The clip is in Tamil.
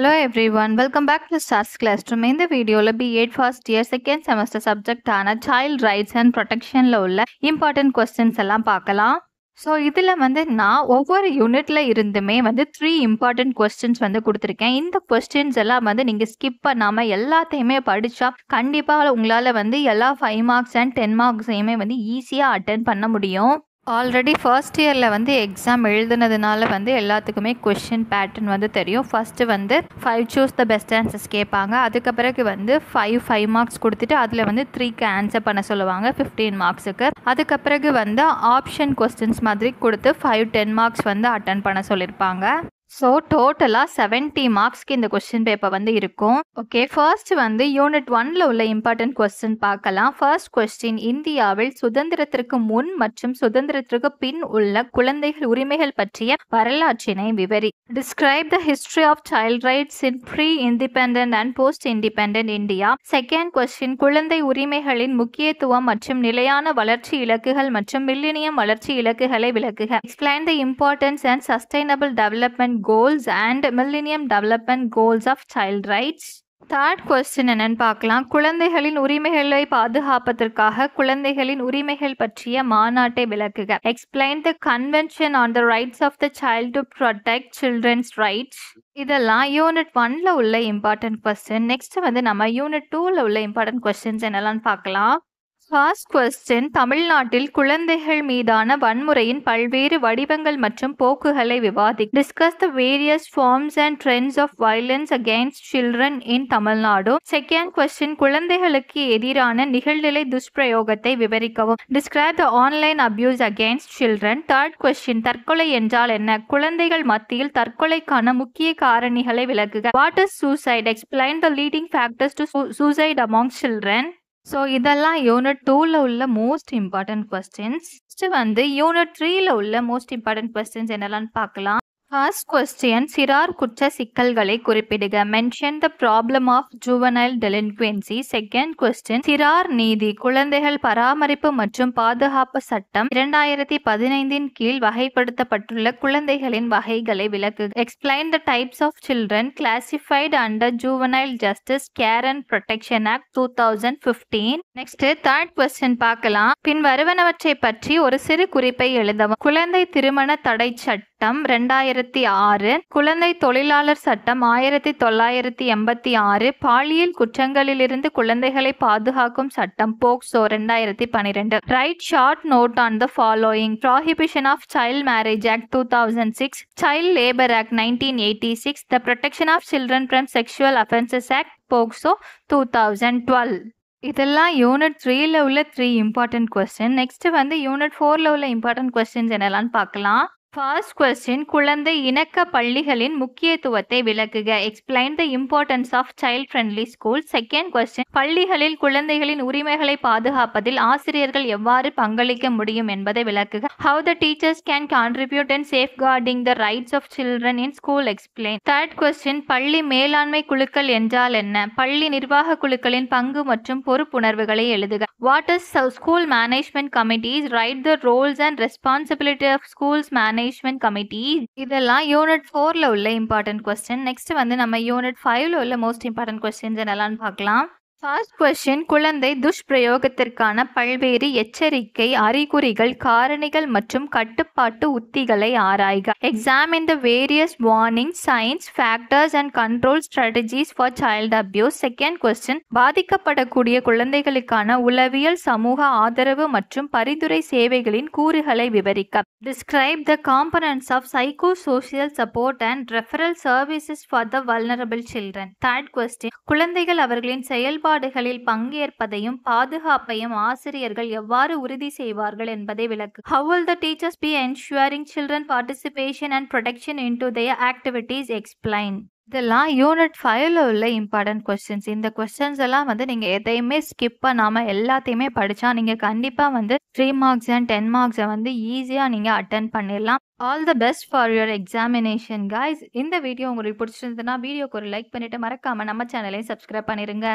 Hello everyone, welcome back to Stars Classroom. இந்த வீடியோல B8 first year second semester subject ஆன child rights and protectionல உள்ள important questions எல்லாம் பார்க்கலாம். ஸோ இதில் நான் ஒவ்வொரு யூனிட்ல இருந்துமே 3 இம்பார்ட்டன்ட் கொஸ்டின்ஸ் கொடுத்துருக்கேன். இந்த கொஸ்டின்ஸ் எல்லாம் நீங்கள் ஸ்கிப் பண்ணாமல் எல்லாத்தையுமே படித்தா கண்டிப்பாக உங்களால் எல்லா 5 மார்க்ஸ் அண்ட் 10 மார்க்ஸையுமே ஈஸியாக அட்டென்ட் பண்ண முடியும். ஆல்ரெடி ஃபர்ஸ்ட் இயரில் எக்ஸாம் எழுதுனதுனால எல்லாத்துக்குமே கொஷின் பேட்டர்ன் தெரியும். First 5 choose the best answers கேட்பாங்க. அதுக்கு பிறகு 5 மார்க்ஸ் கொடுத்துட்டு அதில் 3க்கு ஆன்சர் பண்ண சொல்லுவாங்க 15 மார்க்ஸுக்கு. அதுக்கு பிறகு ஆப்ஷன் கொஸ்டின்ஸ் மாதிரி கொடுத்து 5-10 மார்க்ஸ் அட்டன் பண்ண சொல்லியிருப்பாங்க. ஸோ டோட்டலாக 70 மார்க்ஸ்க்கு இந்த கொஸ்டின் பேப்பர் இருக்கும். ஓகே, ஃபர்ஸ்ட் யூனிட் 1ல் உள்ள இம்பார்ட்டன்ட் கொஸ்டின் பார்க்கலாம். ஃபர்ஸ்ட் கொஸ்டின், இந்தியாவில் சுதந்திரத்திற்கு முன் மற்றும் சுதந்திரத்திற்கு பின் உள்ள குழந்தைகள் உரிமைகள் பற்றிய வரலாற்றினை விவரி. Describe the history of child rights in pre independent and post independent India. Second question, குழந்தை உரிமைகளின் முக்கியத்துவம் மற்றும் நிலையான வளர்ச்சி இலக்குகள் மற்றும் மில்லினியம் வளர்ச்சி இலக்குகளை விளக்குக. Explain the importance and sustainable development goals and millennium development goals of child rights. Third question என்னன்னு பார்க்கலாம். குழந்தைகளின் உரிமைகளை பாதுகாப்பதற்காக குழந்தைகளின் உரிமைகள் பற்றிய மாநாட்டை விளக்குக. Explain the convention on the rights of the child to protect children's rights. இதெல்லாம் யூனிட் 1ல் உள்ள இம்பார்ட்டன்ட் கொஸ்டின். நெக்ஸ்ட் நம்ம யூனிட் 2ல் உள்ள இம்பார்ட்டன்ட் கொஸ்டின்ஸ் என்னெல்லாம் பார்க்கலாம். ஃபர்ஸ்ட் கொஸ்டின், தமிழ்நாட்டில் குழந்தைகள் மீதான வன்முறையின் பல்வேறு வடிவங்கள் மற்றும் போக்குகளை விவாதி. Discuss the various forms and trends of violence against children in Tamil Nadu. Second question, குழந்தைகளுக்கு எதிரான நிகழ்நிலை துஷ்பிரயோகத்தை விவரிக்கவும். Describe the online abuse against children. Third question, தற்கொலை என்றால் என்ன? குழந்தைகள் மத்தியில் தற்கொலைக்கான முக்கிய காரணிகளை விளக்குக. What is suicide? Explain the leading factors to suicide among children. So இதெல்லாம் யூனிட் 2ல் உள்ள most important questions. Next unit 3ல் உள்ள மோஸ்ட் இம்பார்ட்டன்ட் கொஸ்டின்ஸ் என்னெல்லாம் பார்க்கலாம். ஃபர்ஸ்ட் கொஸ்டின், சிறார் குற்ற சிக்கல்களை குறிப்பிடுக. Mention the problem of juvenile delinquency. Second question, சிறார் நீதி குழந்தைகள் பராமரிப்பு மற்றும் பாதுகாப்பு சட்டம் 2015 கீழ் வகைப்படுத்தப்பட்டுள்ள குழந்தைகளின் வகைகளை விளக்கு. Explain the types of children classified under juvenile justice care and protection act 2015. Next third question பார்க்கலாம். பின் வருவனவற்றை பற்றி ஒரு சிறு குறிப்பை எழுதவும். குழந்தை திருமண தடை சட்டம் 2006, குழந்தை தொழிலாளர் சட்டம் 1986, பாலியல் குற்றங்களிலிருந்து குழந்தைகளை பாதுகாக்கும் சட்டம் POCSO 2012. Write short note on the following. Prohibition of child marriage act 2006, child labour act 1986, the protection of children from sexual offences act POCSO 2012. இதெல்லாம் யூனிட் 3ல் உள்ள 3 இம்பார்ட்டன்ட் கொஸ்டின். நெக்ஸ்ட் யூனிட் 4ல் உள்ள இம்பார்ட்டன்ட் கொஸ்டின்ஸ் என்னெல்லாம் பார்க்கலாம். ஃபர்ஸ்ட் கொஸ்டின், குழந்தை இணக்க பள்ளிகளின் முக்கியத்துவத்தை விளக்குக. Explain the importance of child friendly school. Second question, பள்ளிகளில் குழந்தைகளின் உரிமைகளை பாதுகாப்பதில் ஆசிரியர்கள் எவ்வாறு பங்களிக்க முடியும் என்பதை விளக்குக. How the teachers can contribute in safeguarding the rights of children in school. Explain. Third question, பள்ளி மேலாண்மை குழுக்கள் என்றால் என்ன? பள்ளி நிர்வாக குழுக்களின் பங்கு மற்றும் பொறுப்புணர்வுகளை எழுதுக. What is school management committees? Write the roles and responsibility of schools management committee. இதெல்லாம் யூனிட் 4ல் உள்ள இம்பார்ட்டன்ட் கொஸ்டின். நெக்ஸ்ட் நம்ம யூனிட் 5ல் உள்ள மோஸ்ட் இம்பார்ட்டன்ட் கொஸ்டின்ஸ் என்னெல்லாம் பார்க்கலாம். ஃபர்ஸ்ட் கொஸ்டின், குழந்தை துஷ்பிரயோகத்திற்கான பல்வேறு எச்சரிக்கை அறிகுறிகள், காரணிகள் மற்றும் கட்டுப்பாட்டு உத்திகளை ஆராய்க. Examine the various warning signs, factors and control strategies for child abuse. Second question, பாதிக்கப்படக்கூடிய குழந்தைகளுக்கான உளவியல் சமூக ஆதரவு மற்றும் பரிந்துரை சேவைகளின் கூறுகளை விவரிக்க. Describe the components of psycho social support and referral services for the vulnerable children. Third question, குழந்தைகள் அவர்களின் செயல்பாடுகளில் பங்கேற்பதையும் பாதுகாப்பையும் ஆசிரியர்கள் எவ்வாறு உறுதி செய்வார்கள் என்பதை விளக்கு. How will the teachers be ensuring children participation and protection into their activities? Explain. இதெல்லாம் யூனிட் 5ல் உள்ள இம்பார்ட்டன்ட் கொஸ்டின்ஸ். இந்த கொஸ்டின்ஸ் எல்லாம் நீங்கள் எதையுமே ஸ்கிப் பண்ணாமல் எல்லாத்தையுமே படித்தா நீங்கள் கண்டிப்பாக 3 மார்க்ஸ் அண்ட் 10 மார்க்ஸை ஈஸியாக நீங்கள் அட்டன் பண்ணிடலாம். All the best for your examination guys. இந்த வீடியோ உங்களுக்கு பிடிச்சிருந்ததுன்னா வீடியோக்கு ஒரு லைக் பண்ணிவிட்டு மறக்காமல் நம்ம சேனலையும் சப்ஸ்கிரைப் பண்ணிடுங்க.